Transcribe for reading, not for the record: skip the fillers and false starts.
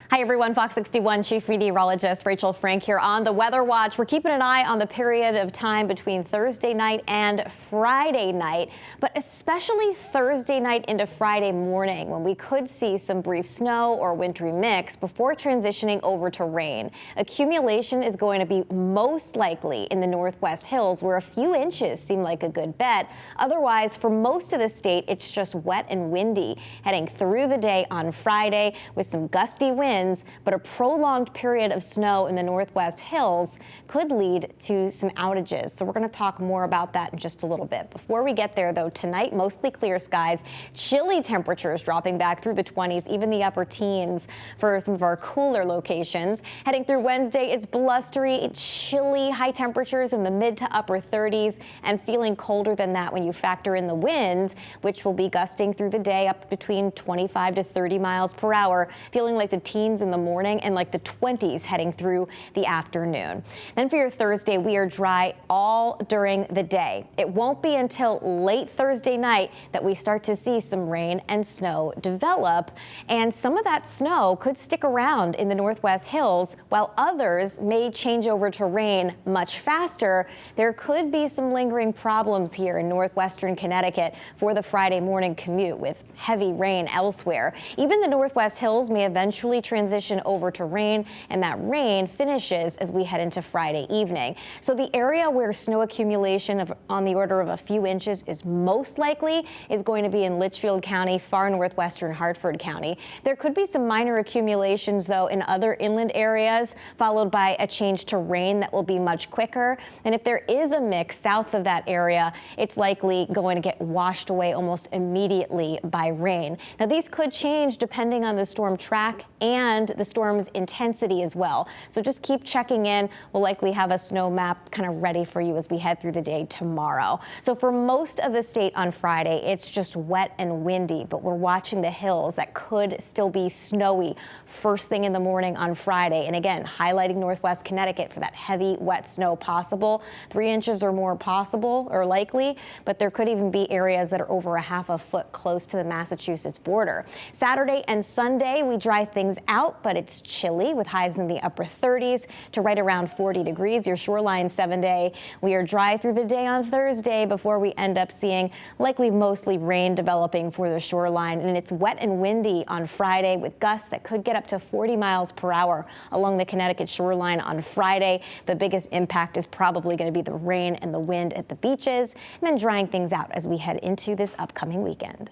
Hi everyone, Fox 61 Chief Meteorologist Rachel Frank here on the Weather Watch. We're keeping an eye on the period of time between Thursday night and Friday night, but especially Thursday night into Friday morning when we could see some brief snow or wintry mix before transitioning over to rain. Accumulation is going to be most likely in the Northwest Hills, where a few inches seem like a good bet. Otherwise, for most of the state, it's just wet and windy heading through the day on Friday with some gusty winds. But a prolonged period of snow in the Northwest Hills could lead to some outages. So we're going to talk more about that in just a little bit. Before we get there, though, tonight, mostly clear skies, chilly temperatures dropping back through the 20s, even the upper teens for some of our cooler locations. Heading through Wednesday, it's blustery, chilly, high temperatures in the mid to upper 30s and feeling colder than that when you factor in the winds, which will be gusting through the day up between 25 to 30 miles per hour, feeling like the teens in the morning and like the 20s heading through the afternoon. Then for your Thursday, we are dry all during the day. It won't be until late Thursday night that we start to see some rain and snow develop, and some of that snow could stick around in the Northwest Hills while others may change over to rain much faster. There could be some lingering problems here in northwestern Connecticut for the Friday morning commute with heavy rain elsewhere. Even the Northwest Hills may eventually transition over to rain, and that rain finishes as we head into Friday evening. So the area where snow accumulation on the order of a few inches is most likely is going to be in Litchfield County, far northwestern Hartford County. There could be some minor accumulations, though, in other inland areas, followed by a change to rain that will be much quicker. And if there is a mix south of that area, it's likely going to get washed away almost immediately by rain. Now, these could change depending on the storm track and the storm's intensity as well. So just keep checking in. We'll likely have a snow map kind of ready for you as we head through the day tomorrow. So for most of the state on Friday, it's just wet and windy, but we're watching the hills that could still be snowy first thing in the morning on Friday. And again, highlighting northwest Connecticut for that heavy, wet snow possible. 3 inches or more possible or likely, but there could even be areas that are over a half a foot close to the Massachusetts border. Saturday and Sunday, we dry things out, but it's chilly with highs in the upper 30s to right around 40 degrees. Your Shoreline 7-day. We are dry through the day on Thursday before we end up seeing likely mostly rain developing for the shoreline. And it's wet and windy on Friday with gusts that could get up to 40 miles per hour along the Connecticut shoreline on Friday. The biggest impact is probably going to be the rain and the wind at the beaches, and then drying things out as we head into this upcoming weekend.